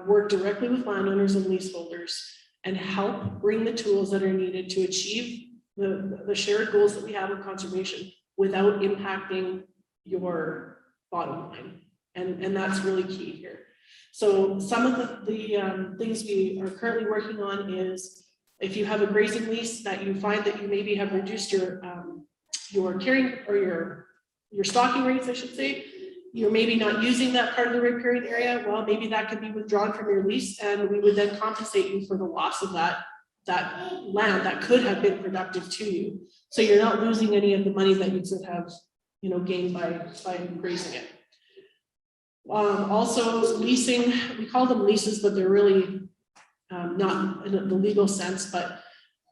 Speaker 3: work directly with landowners and leaseholders and help bring the tools that are needed to achieve the shared goals that we have in conservation without impacting your bottom line, and that's really key here. So some of the things we are currently working on is if you have a grazing lease that you find that you maybe have reduced your carrying or your stocking rates, I should say, you're maybe not using that part of the riparian area. Well, maybe that could be withdrawn from your lease, and we would then compensate you for the loss of that land that could have been productive to you. So you're not losing any of the money that you could have gained by grazing it. Also leasing, we call them leases, but they're really not in the legal sense, but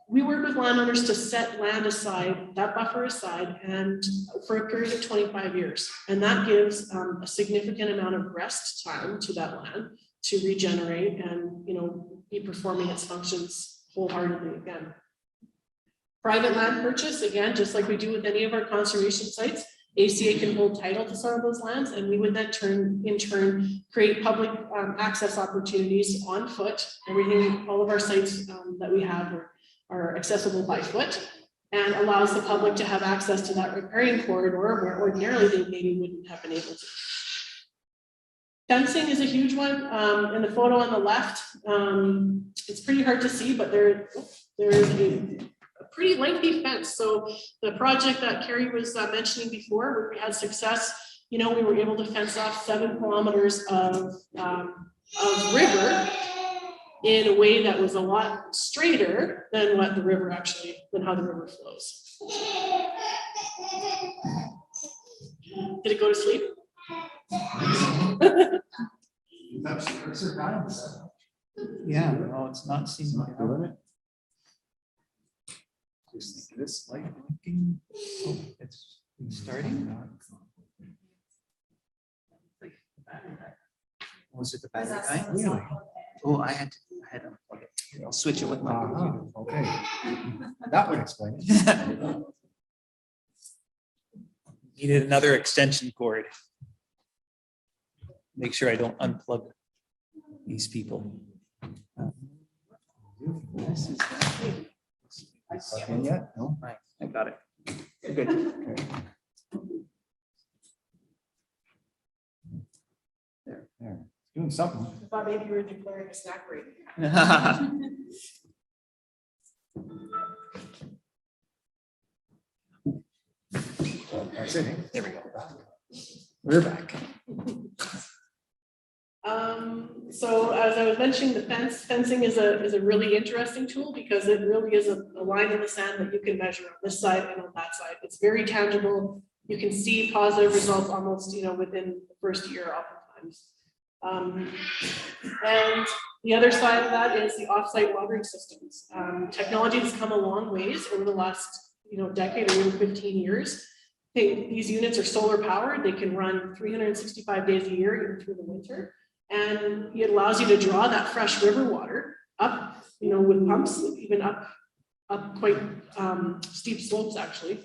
Speaker 3: we work with landowners to set land aside, that buffer aside, and for a period of 25 years. And that gives a significant amount of rest time to that land to regenerate and be performing its functions wholeheartedly again. Private land purchase, again, just like we do with any of our conservation sites, ACA can hold title to some of those lands, and we would then in turn create public access opportunities on foot. All of our sites that we have are accessible by foot, and allows the public to have access to that riparian corridor where ordinarily they maybe wouldn't have been able to. Fencing is a huge one. In the photo on the left, it's pretty hard to see, but there is a pretty lengthy fence. So the project that Kerri was mentioning before, where we had success, we were able to fence off 7 kilometers of river in a way that was a lot straighter than how the river flows. Did it go to sleep?
Speaker 1: Yeah, no, it's not seeming to have it.
Speaker 4: Just think this light blinking.
Speaker 1: Oh, it's starting. Was it the battery guy?
Speaker 4: Really?
Speaker 1: Oh, I had to unplug it. Here, I'll switch it with my computer.
Speaker 4: Okay. That would explain it.
Speaker 1: Needed another extension cord. Make sure I don't unplug these people. This is.
Speaker 4: Plug in yet? No?
Speaker 1: Right, I got it. Good.
Speaker 4: Okay. There. Doing something.
Speaker 3: I thought maybe you were declaring a snack break.
Speaker 4: That's it.
Speaker 1: There we go. We're back.
Speaker 3: So as I was mentioning, the fencing is a really interesting tool because it really is a line in the sand that you can measure on this side and on that side. It's very tangible. You can see positive results almost, within the first year oftentimes. And the other side of that is the offsite watering systems. Technology has come a long ways over the last, decade or even 15 years. These units are solar powered. They can run 365 days a year, even through the winter. And it allows you to draw that fresh river water up, with pumps, even up quite steep slopes actually,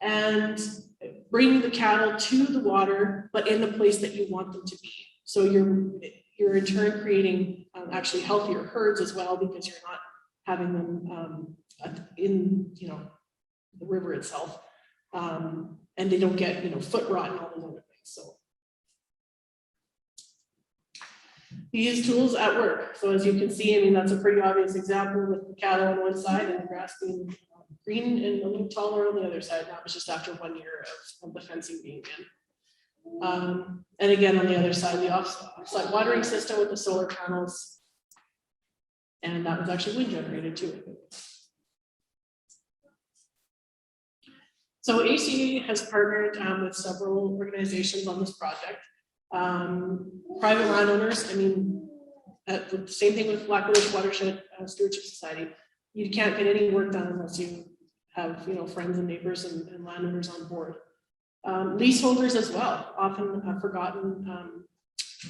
Speaker 3: and bring the cattle to the water, but in the place that you want them to be. So you're in turn creating actually healthier herds as well, because you're not having them in the river itself, and they don't get foot rot and all those other things. So these tools at work. So as you can see, that's a pretty obvious example with the cattle on one side and the grass being green and a little taller on the other side. That was just after 1 year of the fencing being in. And again, on the other side, the offsite watering system with the solar panels. And that was actually wind generated too. So ACA has partnered with several organizations on this project. Private landowners, the same thing with Black Village Watershed Stewardship Society. You can't get any work done unless you have friends and neighbors and landowners on board. Leaseholders as well, often a forgotten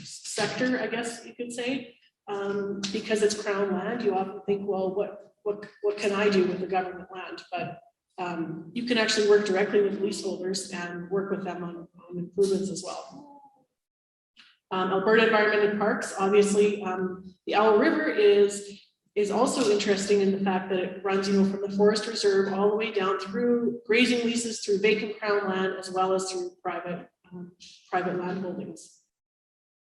Speaker 3: sector, I guess you could say, because it's Crown land. You often think, well, what can I do with the government land? But you can actually work directly with leaseholders and work with them on improvements as well. Alberta Environment and Parks, obviously, the Owl River is also interesting in the fact that it runs, from the forest reserve all the way down through grazing leases, through vacant Crown land, as well as through private land holdings.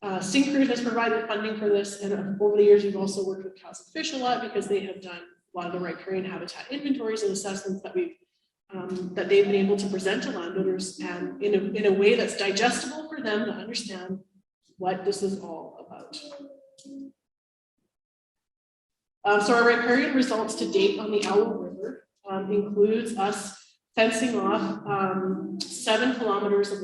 Speaker 3: Syncrude has provided funding for this, and over the years, we've also worked with Cows and Fish a lot because they have done a lot of the riparian habitat inventories and assessments that they've been able to present to landowners, and in a way that's digestible for them to understand what this is all about. So our riparian results to date on the Owl River includes us fencing off 7 kilometers of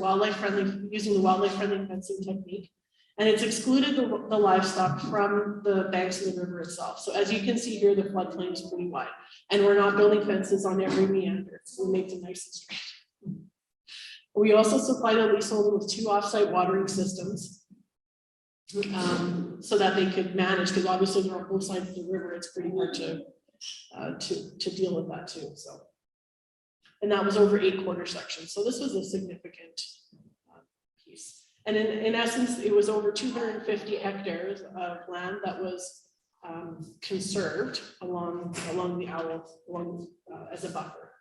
Speaker 3: using the wildlife-friendly fencing technique, and it's excluded the livestock from the banks of the river itself. So as you can see here, the floodplain is pretty wide, and we're not building fences on every meander, so we make them nice and straight. We also supply the leaseholder with 2 offsite watering systems, so that they could manage, because obviously they're on both sides of the river. It's pretty hard to deal with that too. So, and that was over 8 quarter sections. So this was a significant piece. And in essence, it was over 250 hectares of land that was conserved along the Owl, as a buffer.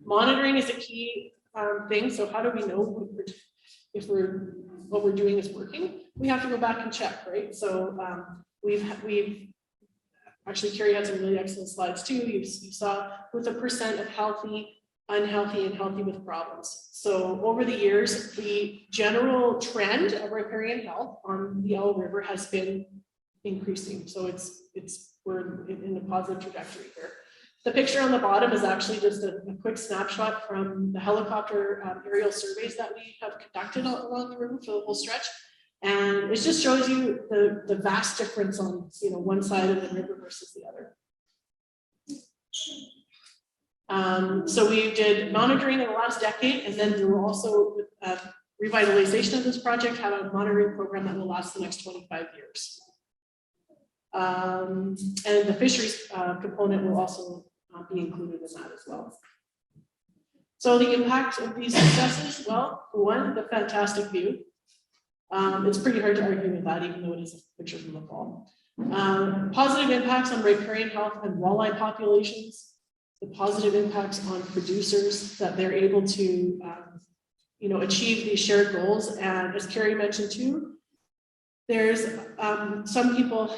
Speaker 3: Monitoring is a key thing. So how do we know if what we're doing is working? We have to go back and check, right? So we've actually, Kerri had some really excellent slides too. You saw with a % of healthy, unhealthy, and healthy with problems. So over the years, the general trend of riparian health on the Owl River has been increasing. So we're in a positive trajectory here. The picture on the bottom is actually just a quick snapshot from the helicopter aerial surveys that we have conducted along the river for the whole stretch. And it just shows you the vast difference on, you know, one side of the river versus the other. So we did monitoring in the last decade, and then we will also, revitalization of this project, have a monitoring program that will last the next 25 years. And the fisheries component will also be included in that as well. So the impact of these successes, well, for one, the fantastic view. It's pretty hard to argue with that, even though it is a picture from the fall. Positive impacts on riparian health and walleye populations. The positive impacts on producers, that they're able to, you know, achieve these shared goals. And as Kerri mentioned too, there's some people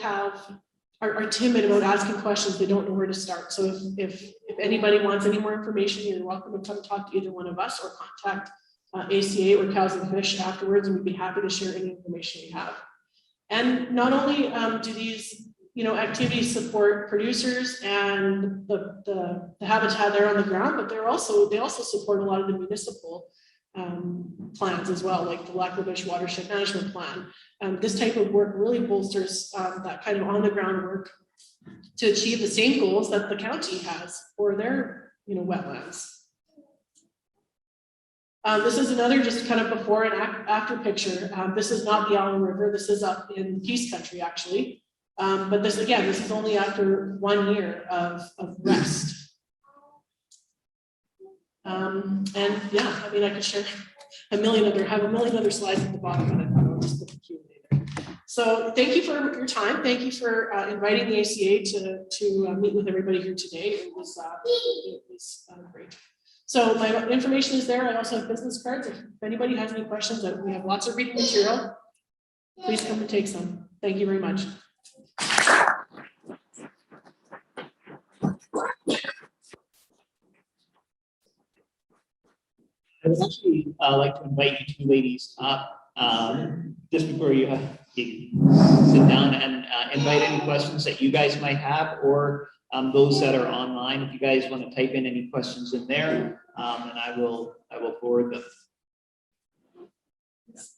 Speaker 3: are timid about asking questions. They don't know where to start. So if anybody wants any more information, you're welcome to come talk to either one of us or contact ACA or Cows and Fish afterwards, and we'd be happy to share any information we have. And not only do these, you know, activities support producers and the habitat there on the ground, but they also support a lot of the municipal plans as well, like the Lac-La-Biche Watershed Management Plan. This type of work really bolsters that kind of on the ground work to achieve the same goals that the county has for their, you know, wetlands. This is another just kind of before and after picture. This is not the Allen River. This is up in Peace Country, actually. But this, again, this is only after 1 year of rest. And yeah, I mean, I could share have a million other slides at the bottom, but I thought I'll just put the Q&A there. So thank you for your time. Thank you for inviting the ACA to meet with everybody here today. It was great. So my information is there. I also have business cards. If anybody has any questions, we have lots of reading material. Please come and take some. Thank you very much.
Speaker 1: I would actually like to invite you two ladies up just before you sit down and invite any questions that you guys might have, or those that are online. If you guys want to type in any questions in there, and I will forward them.
Speaker 5: This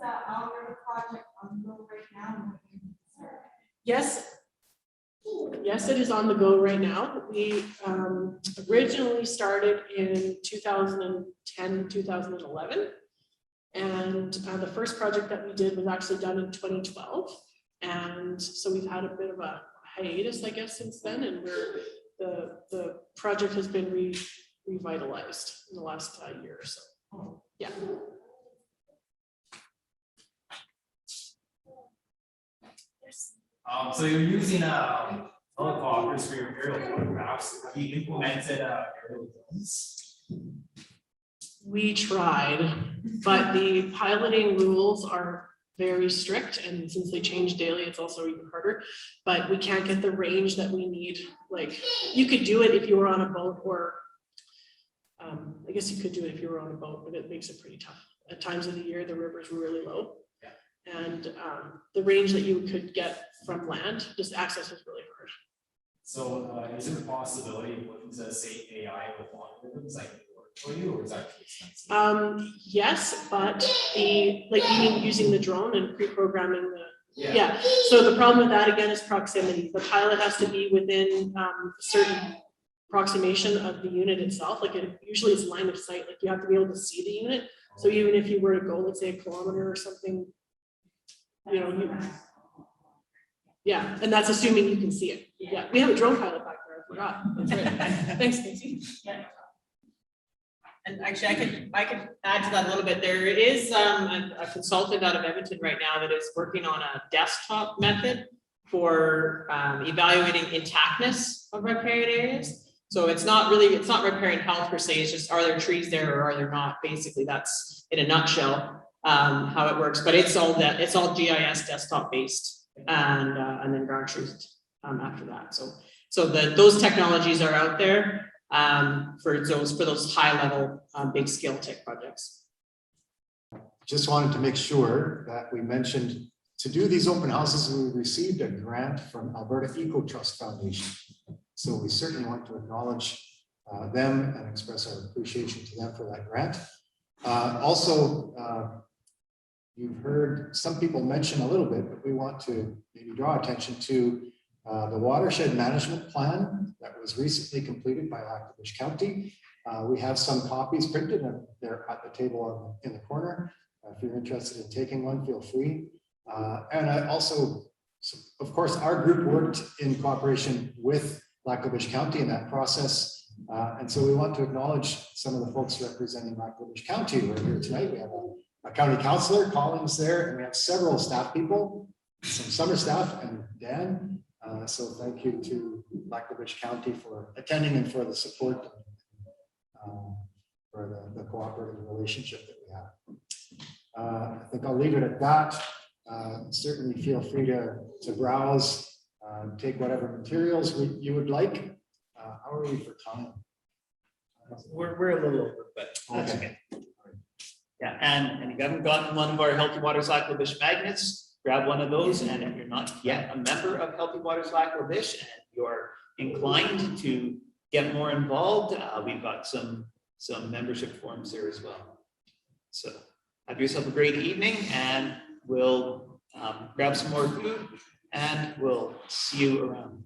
Speaker 5: our project on the go right now.
Speaker 3: Yes, it is on the go right now. We originally started in 2010, 2011. And the first project that we did was actually done in 2012. And so we've had a bit of a hiatus, I guess, since then. And the project has been revitalized in the last year or so. Yeah.
Speaker 6: So you're using helicopters for your aerial photographs. Have you implemented aerial drones?
Speaker 3: We tried, but the piloting rules are very strict, and since they change daily, it's also even harder. But we can't get the range that we need. Like, you could do it if you were on a boat, or I guess you could do it if you were on a boat, but it makes it pretty tough. At times of the year, the rivers were really low. And the range that you could get from land, just access was really hard.
Speaker 6: So is there a possibility of looking to say AI with algorithms like work for you, or is that too expensive?
Speaker 3: Yes, but you mean using the drone and pre-programming the yeah. So the problem with that again is proximity. The pilot has to be within a certain approximation of the unit itself. Like it usually is line of sight. Like you have to be able to see the unit. So even if you were to go, let's say, 1 kilometer or something. You know, yeah, and that's assuming you can see it. Yeah, we have a drone pilot back there. I forgot. That's right. Thanks, Casey.
Speaker 2: And actually, I could add to that a little bit. There is a consultant out of Edmonton right now that is working on a desktop method for evaluating intactness of riparian areas. So it's not riparian health per se. It's just, are there trees there or are there not? Basically, that's in a nutshell how it works. But it's all GIS desktop based, and then ground truth after that. So those technologies are out there for those high level big scale tech projects.
Speaker 4: Just wanted to make sure that we mentioned to do these open houses, we received a grant from Alberta Eco Trust Foundation. So we certainly want to acknowledge them and express our appreciation to them for that grant. Also, you've heard some people mention a little bit, but we want to maybe draw attention to the watershed management plan that was recently completed by Lac-La-Biche County. We have some copies printed and they're at the table in the corner. If you're interested in taking one, feel free. And I also, of course, our group worked in cooperation with Lac-La-Biche County in that process. And so we want to acknowledge some of the folks representing Lac-La-Biche County. We're here tonight. We have a county councilor, Colin's there, and we have several staff people, some summer staff, and Dan. So thank you to Lac-La-Biche County for attending and for the support, for the cooperative relationship that we have. I think I'll leave it at that. Certainly feel free to browse, take whatever materials you would like. How are we for time?
Speaker 1: We're a little over, but that's
Speaker 4: Okay.
Speaker 1: okay. Yeah, and if you haven't gotten one of our Healthy Waters Lac-La-Biche magnets, grab one of those. And if you're not yet a member of Healthy Waters Lac-La-Biche and you're inclined to get more involved, we've got some membership forms there as well. So have yourself a great evening, and we'll grab some more food and we'll see you around.